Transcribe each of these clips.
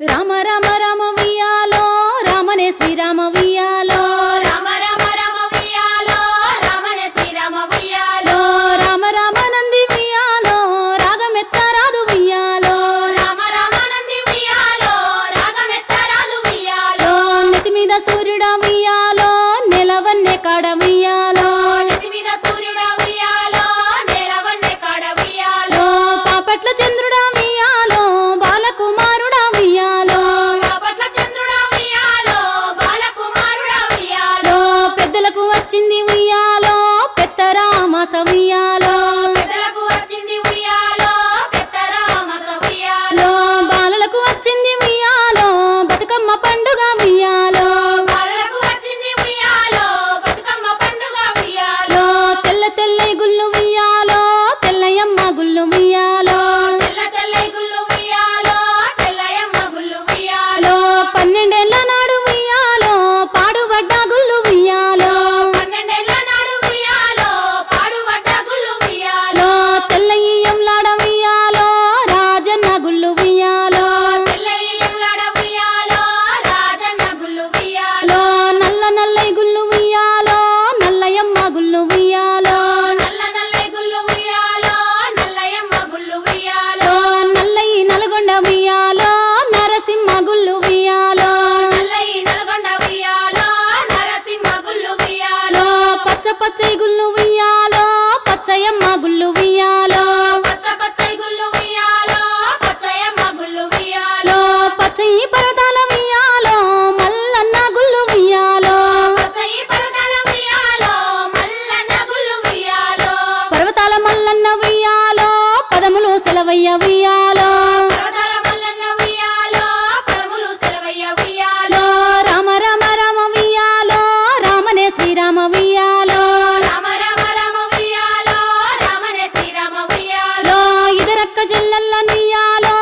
రామ రామ రామ వియాలో రామనే శ్రీరామ వియాలో రామ రామ రామ వియాలో రామనే శ్రీరామ వియాలో రామ రామ నంది వియాలో రాగమెత్తరాదు వియాలో రామ రామ నంది వియాలో రాగమెత్తరాదు వియాలో నెతి మీద సూర్యుడా వియాలో నెలవన్నే కాడ వియాలో నెతి మీద సూర్యుడా వియాలో నేలవన్నే కాడ వియాలో పాపట్ల చంద్రుడా వియాలో బాలకుమారుడా వియాలో బాపట్ల చంద్రుడా వియాలో బాలకుమారుడా వియాలో పెద్దలకు వచ్చింది వియాలో పెత్తరామాస వియాలో పెద్దలకు వచ్చింది వియాలో పెద్దరామస వియాలో బాలలకు వచ్చింది వియాలో బతుకమ్మ పండుగ వియాలో బాలలకు వచ్చింది వియాలో బతుకమ్మ పండుగ వియాలో తెల్ల తెల్ల గుళ్ళు వియాలో తెల్లయమ్మ గుళ్ళు వియాలో తెల్ల తెల్ల గుళ్ళు వియాలో తెల్లయమ్మ గుళ్ళు వియాలో 12 నాడు వియాలో పాడుబడ్డ గుళ్ళు వియాలో 12 నాడు వియాలో పాడుబడ్డ గుళ్ళు వియాలో తెల్లయ్యంలాడ వియాలో రాజన్న గుళ్ళు వియాలో తెల్లయ్యంలాడ వియాలో రాజన్న గుళ్ళు వియాలో నల్ల నల్లై గుళ్ళు వియాలో నల్లయమ్మ గుళ్ళు వియాలో నల్ల నల్ల గుళ్ళు వియాలో నల్లయమ్మ గుళ్ళు వియాలో నల్లయి నల్గొండ వియాలో నరసింహ గుళ్ళు వియాలో నల్లయి నల్గొండ వియాలో నరసింహ గుళ్ళు వియాలో పచ్చ పచ్చై గుళ్ళు వియాలో పచ్చయమ్మ గుళ్ళు వియాలో పచ్చ పచ్చై గుళ్ళు వియాలో పచ్చయమ్మ గుళ్ళు వియాలో పచ్చయి పరదాల వియాలో మల్లన్న గుళ్ళు వియాలో పచ్చయి పర్వతాల వియాలో మల్లన్న గుళ్ళు వియాలో పర్వతాల మల్లన్న వియాలో పదములు సెలవయ్య వియాలో పర్వతాల మల్లన్న వియాలో పదములు సెలవయ్య వియాలో రామ రామ రామ వియాలో రామనే శ్రీరామ వియాలో రామ రామ రామ వియాలో రామనే శ్రీరామ వియాలో ఇదరక్క చెల్లెల్ల వియాలో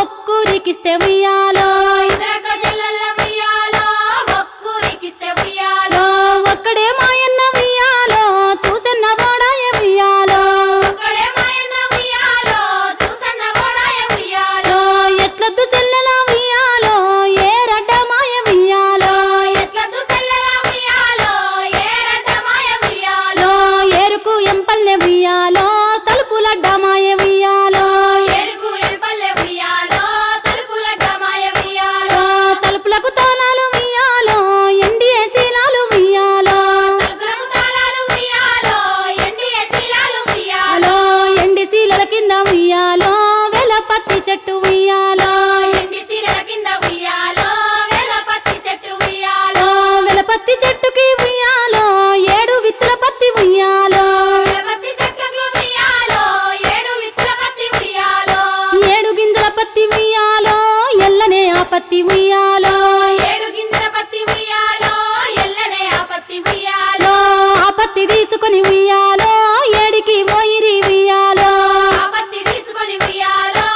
ఒక్కూరికిస్తే వియాలో ఇద్దరక్క చెల్లెళ్ళ వియాలో ఒక్కూరికిస్తే వియాలో ఒక్కడే మాయన్న వియాలో చూసన్న వాడాయ వియాలో ఒక్కడే మాయన్న వియాలో చూసన్న గోడాయ వియాలో ఎట్లద్దు చెల్లెల వియాలో ఏ రడ్డ మాయ వియాలో ఎట్లద్దు సెల్లెల వియాలో ఏరడ్డ మాయ వియాలో ఏరుకు ఎంపల్లె వియాలో తలుపులడ్డ మాయ వియాలో ఎరుగు ఎరుపల్లె వియాలో తలుపులడ్డ మాయ వియాలో తలుపులకు తాళాలు వియాలో ఎండిఏ శీలాలు వియాలో తలుపులకు తాళాలు వియాలో ఎండియ శీలాలు వియాలో ఎండి శీలల కింద వియాలో వెలపత్తి చెట్టు వియాలో ఎండి శీలల కింద వియాలో వేలపత్తి చెట్టు వియాలో వెలపత్తి చెట్టుకి వియాలో 7 విత్తుల పత్తి వియాలో వేలపత్తి చెట్లకు వియాలో 7 విత్తుల పత్తి వియాలో 7 గింజల పత్తి వియాలో ఎల్లనే ఆ పత్తి వియాలో 7 గింజల పత్తి వియాలో ఎల్లనే ఆ పత్తి వియాలో ఆ పత్తి తీసుకొని వియాలో ఏడికి పోయిరి వియాలో ఆ పత్తి తీసుకొని వియాలో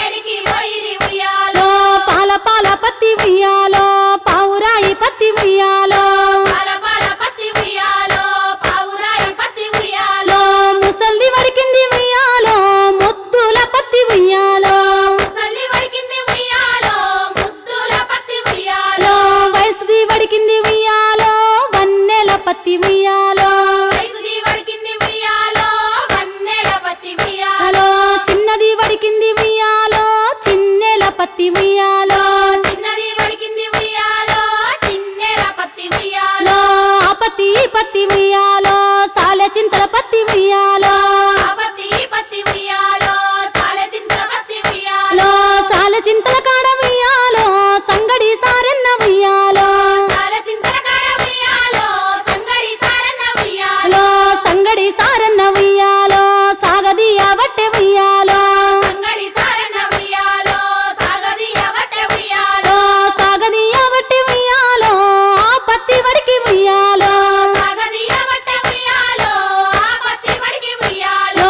ఏడికి పోయిరి వియాలో పాల పాల పత్తి వియాలో పావురాయి పత్తి వియాలో పాల పాల పత్తి వియాలో పావురాయి పత్తి వియాలో ముసల్ది వడికింది వియాలో ముద్దుల పత్తి వియాలో ముసలి వడికింది వియాలో ముద్దుల పత్తి వియాలో వయసుది వడికింది వియాలో వన్నెల పత్తి వియాలో వయసుది వడికింది వియాలో వన్నెల పత్తి వియాలో చిన్నది వడికింది వియాలో చిన్నెల పత్తి వియాలో చిన్నది వడికింది వియాలో చిన్నెల పత్తి వియాలో ఆ పత్తి ఈ పత్తి వియాలో సాలె చింతల పత్తి వియాలో ఆ పత్తి ఈ పత్తి వియాలో సాలె చింతల పత్తి వియాలో సాలె చింతల కాడ వియాలో సంగడి సారెన్న వియాలో సాలె చింతల కాడ వియాలో సంగడి సారన్న వియాలో సంగడి సారన్న వియాలో సాగదీయ బట్టె వియాలో సంగడి సారన్న వియాలో సాగదీయ బట్టె వియాలో సాగదీయ బట్టె వియాలో ఆ పత్తి వడికి వియాలో సాగదీయ బట్టె వియాలో ఆ పత్తి వడికి వియాలో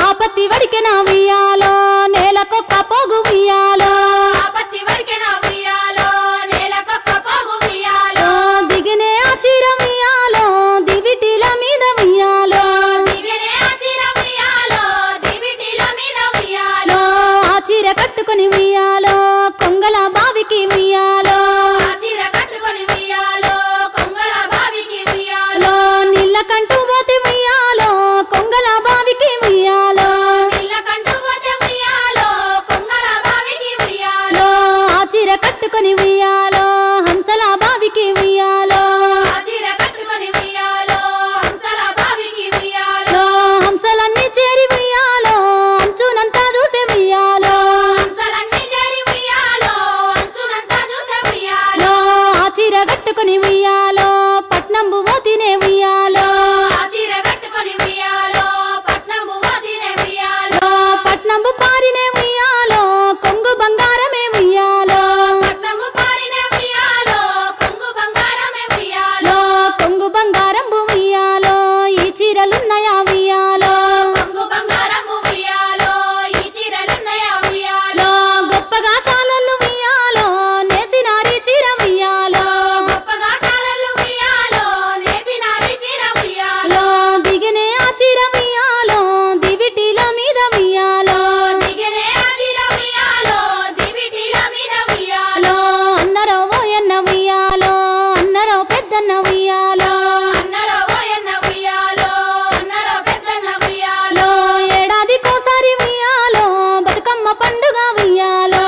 ఆ పత్తి వడికెన వియాలో నేలకొక్క పోగు వియాలో ఆ పత్తి వడికెన వియాలో నేలకొక్క పోగు వియాలో దిగినే ఆ చీర వియాలో దివిటిల మీద వియాలో దిగనే ఆ చీర వియాలో దివిటిల మీద వియాలో ఆ చీర కట్టుకొని వియాలో కొంగల బావికి ఉయ్యాలో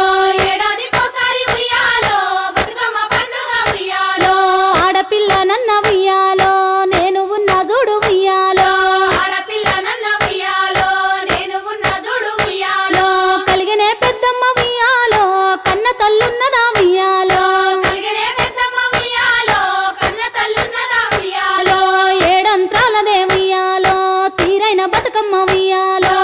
ఏడాదికోసారి ఉయ్యాలో బతుకమ్మ పండుగ ఉయ్యాలో ఆడపిల్ల నన్న ఉయ్యాలో నేను ఉన్న చూడు ఉయ్యాలో ఆడపిల్ల నన్న ఉయ్యాలో నేను ఉన్న చూడు ఉయ్యాలో కలిగినే పెద్దమ్మ ఉయ్యాలో కన్న తల్లున్నదా ఉయ్యాలో కలిగినే పెద్దమ్మ ఉయ్యాలో కన్న తల్లున్నదా ఉయ్యాలో ఏడంత్రాలదే ఉయ్యాలో తీరైన బతుకమ్మ ఉయ్యాలో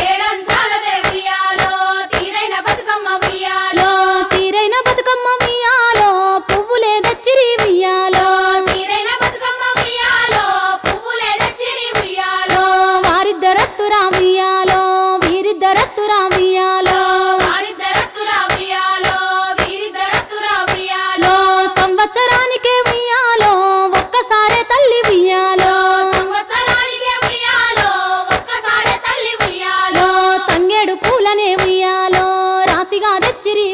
ఏడంతాలదే ఉయ్యాలో తీరైన బతుకమ్మ ఉయ్యాలో తీరైన బతుకమ్మ ఉయ్యాలో పువ్వులే దచ్చిరి ఉయ్యాలో తీరైన బతుకమ్మ ఉయ్యాలో పువ్వులే తెచ్చిరి ఉయ్యాలో వారిద్దరత్తురా ఉయ్యాలో వీరిద్దరత్తురా ఉయ్యాలో వారిద్దరత్తురా ఉయ్యాలో వీరిద్దరత్తురా ఉయ్యాలో సంవత్సరానికే ఉయ్యాలో ఒక్కసారే తల్లి ఉయ్యాలో సంవత్సరానికే ఉయ్యాలో ఒక్కసారి తల్లి ఉయ్యాలో తంగేడు పూలనే ఉయ్యాలో రాశిగా తెచ్చిరి